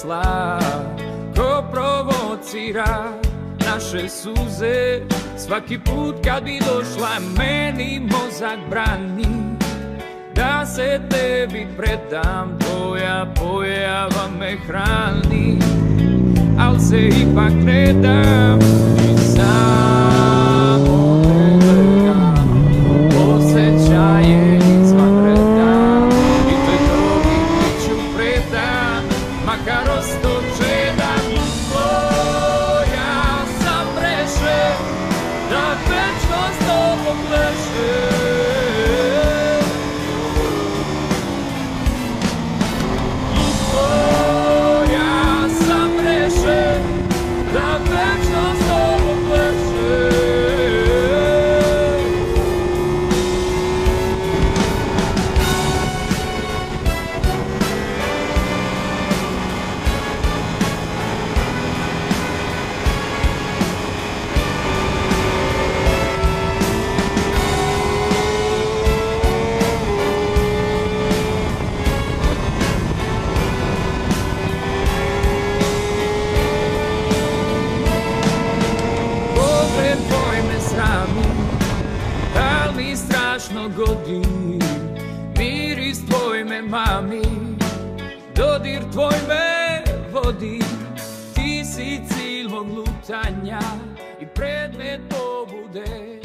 zla, ko provocira naše suze. Svaki put kad bi došla meni mozak brani da se tebi predam, tvoja pojava me hrani, al se ipak ne dam i samo te gledam. Osjećaje izvanredan i toj drogi biću predan, makar ostočedan. Tvoja sam preše, da večno s tobom leže. Strašno godi, miris tvoj me mami, dodir tvoj me vodi. Ti si cilj mog lutanja i predmet pobude.